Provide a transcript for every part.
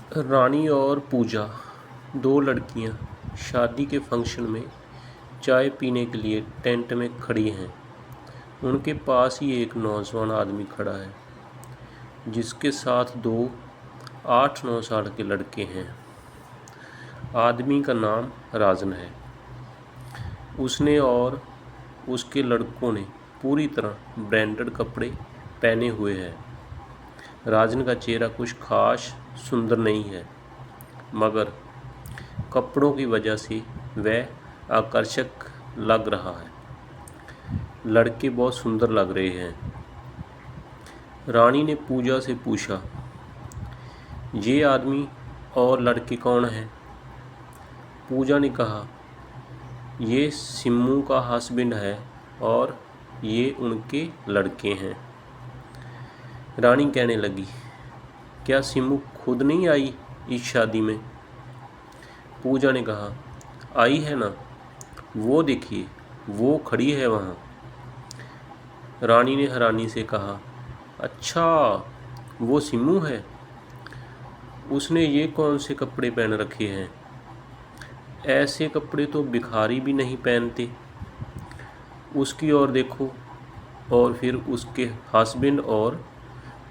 रानी और पूजा, दो लड़कियां, शादी के फंक्शन में चाय पीने के लिए टेंट में खड़ी हैं। उनके पास ही एक नौजवान आदमी खड़ा है, जिसके साथ दो 8-9 साल के लड़के हैं। आदमी का नाम राजन है। उसने और उसके लड़कों ने पूरी तरह ब्रांडेड कपड़े पहने हुए हैं। राजन का चेहरा कुछ खास सुंदर नहीं है, मगर कपड़ों की वजह से वह आकर्षक लग रहा है। लड़के बहुत सुंदर लग रहे हैं। रानी ने पूजा से पूछा, ये आदमी और लड़के कौन हैं? पूजा ने कहा, ये सिम्मू का हस्बैंड है और ये उनके लड़के हैं। रानी कहने लगी, क्या सिम्मू खुद नहीं आई इस शादी में? पूजा ने कहा, आई है ना, वो देखिए, वो खड़ी है वहाँ। रानी ने हैरानी से कहा, अच्छा, वो सिम्मू है? उसने ये कौन से कपड़े पहन रखे हैं? ऐसे कपड़े तो भिखारी भी नहीं पहनते। उसकी ओर देखो, और फिर उसके हस्बैंड और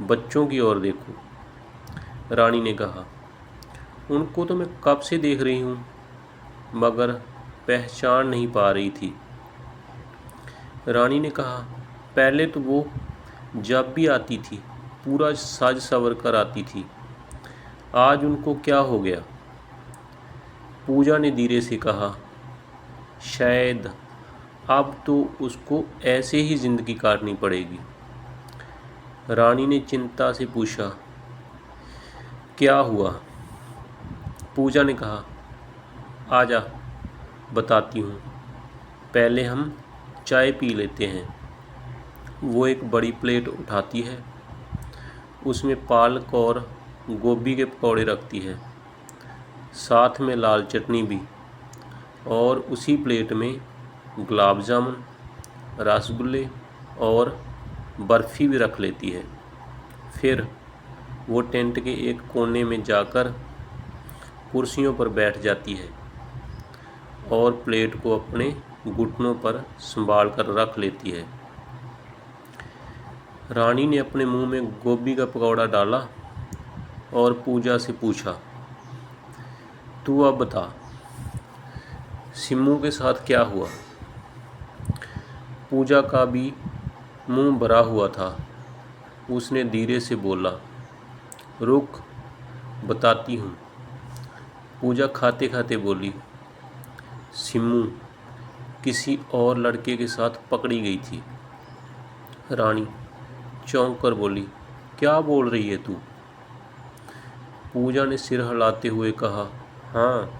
बच्चों की ओर देखो। रानी ने कहा, उनको तो मैं कब से देख रही हूँ, मगर पहचान नहीं पा रही थी। रानी ने कहा, पहले तो वो जब भी आती थी पूरा साज संवर कर आती थी, आज उनको क्या हो गया? पूजा ने धीरे से कहा, शायद अब तो उसको ऐसे ही ज़िंदगी काटनी पड़ेगी। रानी ने चिंता से पूछा, क्या हुआ? पूजा ने कहा, आजा, बताती हूँ, पहले हम चाय पी लेते हैं। वो एक बड़ी प्लेट उठाती है, उसमें पालक और गोभी के पकौड़े रखती है, साथ में लाल चटनी भी, और उसी प्लेट में गुलाब जामुन, रसगुल्ले और बर्फ़ी भी रख लेती है। फिर वो टेंट के एक कोने में जाकर कुर्सियों पर बैठ जाती है और प्लेट को अपने घुटनों पर संभाल कर रख लेती है। रानी ने अपने मुंह में गोभी का पकौड़ा डाला और पूजा से पूछा, तू अब बता, सिम्मू के साथ क्या हुआ? पूजा का भी मुंह भरा हुआ था। उसने धीरे से बोला, रुक, बताती हूँ। पूजा खाते खाते बोली, सिम्मू किसी और लड़के के साथ पकड़ी गई थी। रानी चौंक कर बोली, क्या बोल रही है तू? पूजा ने सिर हिलाते हुए कहा, हाँ,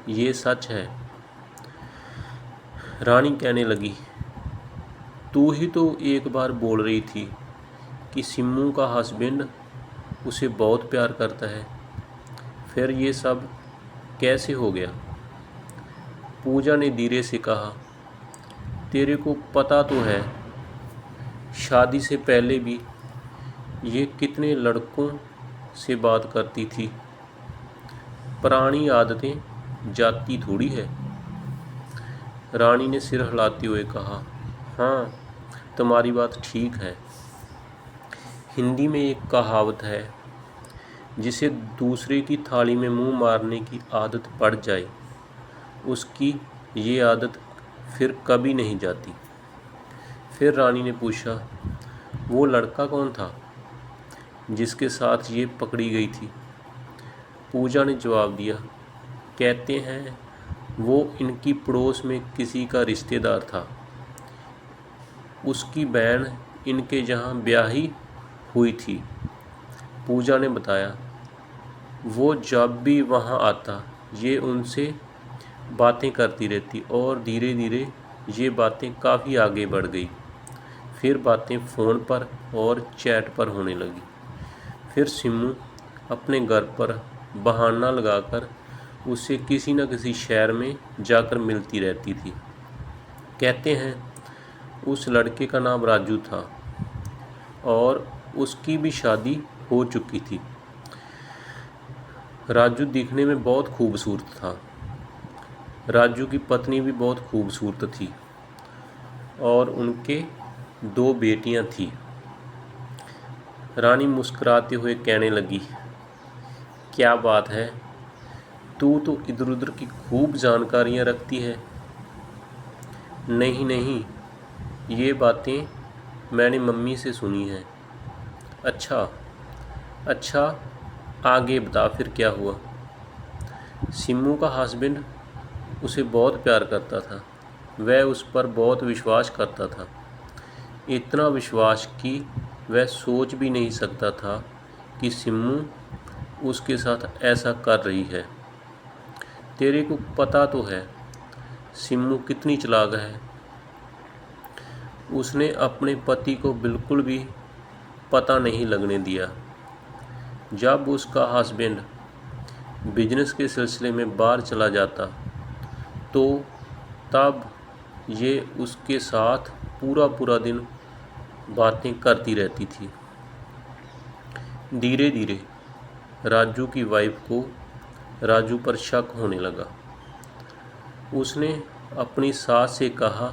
ये सच है। रानी कहने लगी, तू ही तो एक बार बोल रही थी कि सिम्मू का हस्बैंड उसे बहुत प्यार करता है, फिर ये सब कैसे हो गया? पूजा ने धीरे से कहा, तेरे को पता तो है, शादी से पहले भी ये कितने लड़कों से बात करती थी। पुरानी आदतें जाती थोड़ी है। रानी ने सिर हिलाते हुए कहा, हाँ, तुम्हारी बात ठीक है। हिंदी में एक कहावत है, जिसे दूसरे की थाली में मुंह मारने की आदत पड़ जाए, उसकी ये आदत फिर कभी नहीं जाती। फिर रानी ने पूछा, वो लड़का कौन था जिसके साथ ये पकड़ी गई थी? पूजा ने जवाब दिया, कहते हैं वो इनकी पड़ोस में किसी का रिश्तेदार था। उसकी बहन इनके यहाँ ब्याही हुई थी। पूजा ने बताया, वो जब भी वहाँ आता ये उनसे बातें करती रहती और धीरे धीरे ये बातें काफ़ी आगे बढ़ गई। फिर बातें फ़ोन पर और चैट पर होने लगी। फिर सिम्मू अपने घर पर बहाना लगाकर उससे किसी न किसी शहर में जाकर मिलती रहती थी। कहते हैं उस लड़के का नाम राजू था और उसकी भी शादी हो चुकी थी। राजू दिखने में बहुत खूबसूरत था। राजू की पत्नी भी बहुत खूबसूरत थी और उनके 2 बेटियां थीं। रानी मुस्कुराते हुए कहने लगी, क्या बात है, तू तो इधर उधर की खूब जानकारियां रखती है। नहीं नहीं, ये बातें मैंने मम्मी से सुनी हैं। अच्छा अच्छा, आगे बता फिर क्या हुआ। सिम्मू का हस्बैंड उसे बहुत प्यार करता था। वह उस पर बहुत विश्वास करता था। इतना विश्वास कि वह सोच भी नहीं सकता था कि सिम्मू उसके साथ ऐसा कर रही है। तेरे को पता तो है सिम्मू कितनी चालाक है। उसने अपने पति को बिल्कुल भी पता नहीं लगने दिया। जब उसका हस्बैंड बिजनेस के सिलसिले में बाहर चला जाता तो तब ये उसके साथ पूरा पूरा दिन बातें करती रहती थी। धीरे धीरे राजू की वाइफ को राजू पर शक होने लगा। उसने अपनी सास से कहा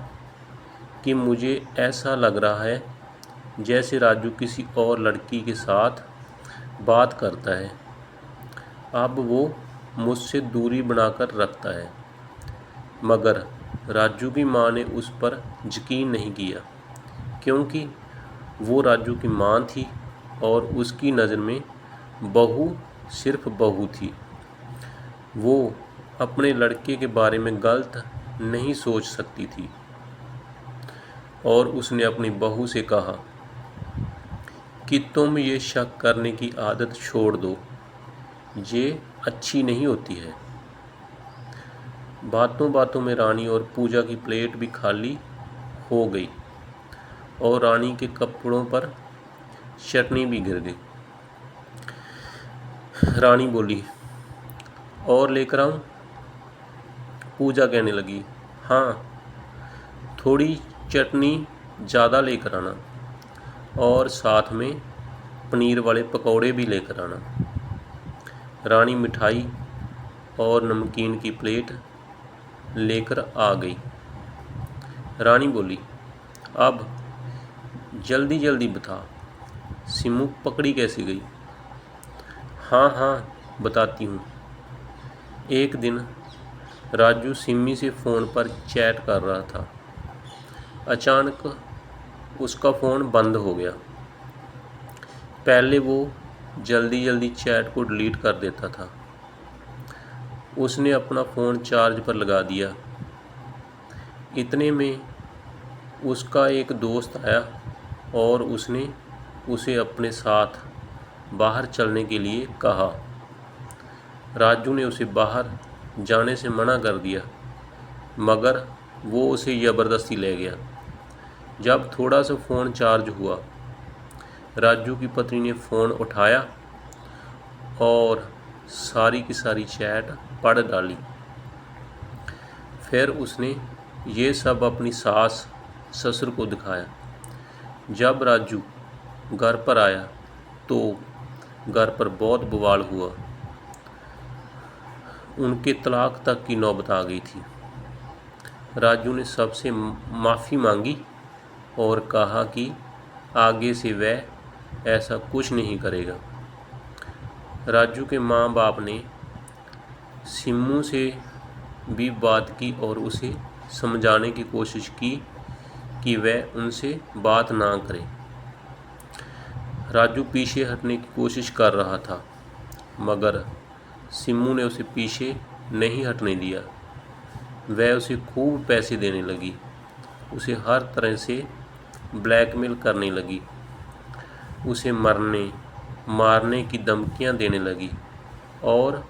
कि मुझे ऐसा लग रहा है जैसे राजू किसी और लड़की के साथ बात करता है। अब वो मुझसे दूरी बनाकर रखता है। मगर राजू की माँ ने उस पर यकीन नहीं किया, क्योंकि वो राजू की माँ थी और उसकी नज़र में बहू सिर्फ बहू थी। वो अपने लड़के के बारे में गलत नहीं सोच सकती थी और उसने अपनी बहू से कहा कि तुम ये शक करने की आदत छोड़ दो, ये अच्छी नहीं होती है। बातों बातों में रानी और पूजा की प्लेट भी खाली हो गई और रानी के कपड़ों पर चटनी भी गिर गई। रानी बोली, और लेकर आऊं? पूजा कहने लगी, हाँ, थोड़ी चटनी ज़्यादा लेकर आना और साथ में पनीर वाले पकौड़े भी लेकर आना। रानी मिठाई और नमकीन की प्लेट लेकर आ गई। रानी बोली, अब जल्दी जल्दी बता, सिम्मू पकड़ी कैसे गई? हाँ हाँ, बताती हूँ। एक दिन राजू सिम्मी से फ़ोन पर चैट कर रहा था। अचानक उसका फ़ोन बंद हो गया। पहले वो जल्दी जल्दी चैट को डिलीट कर देता था। उसने अपना फ़ोन चार्ज पर लगा दिया। इतने में उसका एक दोस्त आया और उसने उसे अपने साथ बाहर चलने के लिए कहा। राजू ने उसे बाहर जाने से मना कर दिया, मगर वो उसे ज़बरदस्ती ले गया। जब थोड़ा सा फ़ोन चार्ज हुआ, राजू की पत्नी ने फ़ोन उठाया और सारी की सारी चैट पढ़ डाली। फिर उसने ये सब अपनी सास ससुर को दिखाया। जब राजू घर पर आया तो घर पर बहुत बवाल हुआ। उनके तलाक तक की नौबत आ गई थी। राजू ने सबसे माफ़ी मांगी और कहा कि आगे से वह ऐसा कुछ नहीं करेगा। राजू के माँ बाप ने सिम्मू से भी बात की और उसे समझाने की कोशिश की कि वह उनसे बात ना करे। राजू पीछे हटने की कोशिश कर रहा था, मगर सिम्मू ने उसे पीछे नहीं हटने दिया। वह उसे खूब पैसे देने लगी, उसे हर तरह से ब्लैकमेल करने लगी, उसे मरने मारने की धमकियां देने लगी और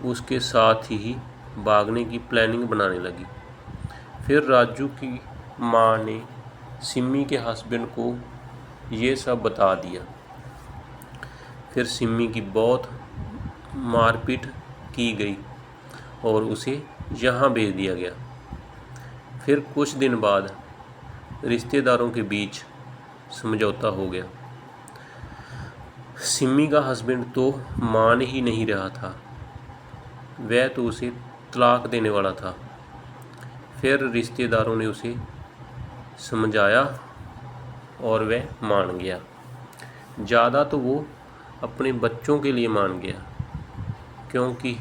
उसके साथ ही भागने की प्लानिंग बनाने लगी। फिर राजू की माँ ने सिम्मी के हस्बैंड को ये सब बता दिया। फिर सिम्मी की बहुत मारपीट की गई और उसे यहाँ भेज दिया गया। फिर कुछ दिन बाद रिश्तेदारों के बीच समझौता हो गया। सिम्मी का हस्बैंड तो मान ही नहीं रहा था वह तो उसे तलाक देने वाला था। फिर रिश्तेदारों ने उसे समझाया और वह मान गया। ज़्यादा तो वो अपने बच्चों के लिए मान गया, क्योंकि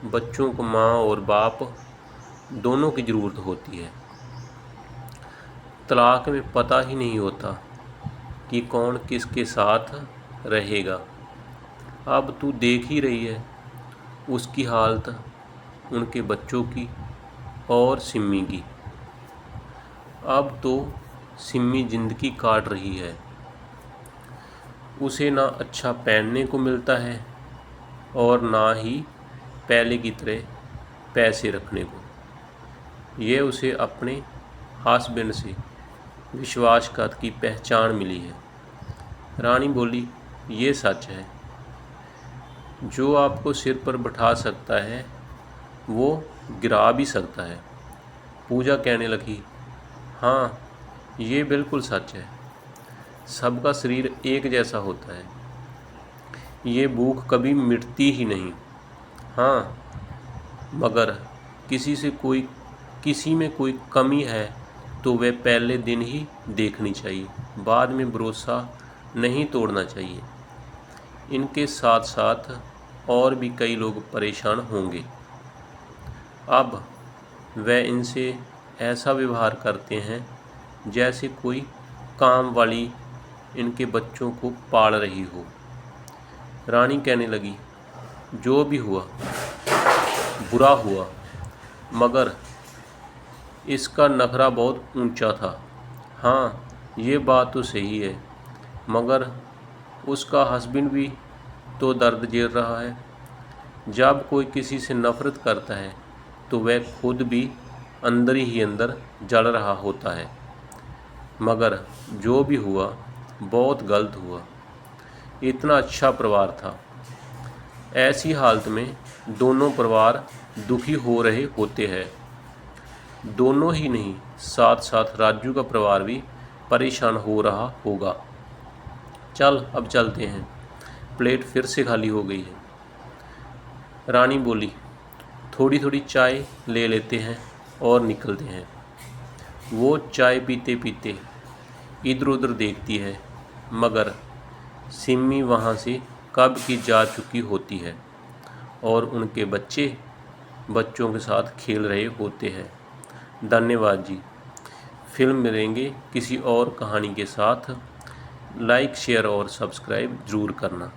बच्चों को माँ और बाप दोनों की ज़रूरत होती है। तलाक में पता ही नहीं होता कि कौन किसके साथ रहेगा। अब तू देख ही रही है उसकी हालत, उनके बच्चों की और सिम्मी की। अब तो सिम्मी ज़िंदगी काट रही है। उसे ना अच्छा पहनने को मिलता है और ना ही पहले की तरह पैसे रखने को। ये उसे अपने हस्बैंड से विश्वासघात की पहचान मिली है। रानी बोली, ये सच है। जो आपको सिर पर बैठा सकता है वो गिरा भी सकता है। पूजा कहने लगी, हाँ ये बिल्कुल सच है। सबका शरीर एक जैसा होता है। ये भूख कभी मिटती ही नहीं। हाँ, मगर किसी में कोई कमी है तो वह पहले दिन ही देखनी चाहिए, बाद में भरोसा नहीं तोड़ना चाहिए। इनके साथ साथ और भी कई लोग परेशान होंगे। अब वह इनसे ऐसा व्यवहार करते हैं जैसे कोई काम वाली इनके बच्चों को पाल रही हो। रानी कहने लगी, जो भी हुआ बुरा हुआ, मगर इसका नखरा बहुत ऊंचा था। हाँ, ये बात तो सही है, मगर उसका हस्बैंड भी तो दर्द झेल रहा है। जब कोई किसी से नफ़रत करता है तो वह खुद भी अंदर ही अंदर जल रहा होता है। मगर जो भी हुआ बहुत गलत हुआ। इतना अच्छा परिवार था। ऐसी हालत में दोनों परिवार दुखी हो रहे होते हैं। दोनों ही नहीं, साथ साथ राजू का परिवार भी परेशान हो रहा होगा। चल अब चलते हैं, प्लेट फिर से खाली हो गई है। रानी बोली, थोड़ी थोड़ी चाय ले लेते हैं और निकलते हैं। वो चाय पीते पीते इधर उधर देखती है, मगर सिम्मी वहाँ से कब की जा चुकी होती है और उनके बच्चों के साथ खेल रहे होते हैं। धन्यवाद जी। फिल्म मिलेंगे किसी और कहानी के साथ। लाइक, शेयर और सब्सक्राइब ज़रूर करना।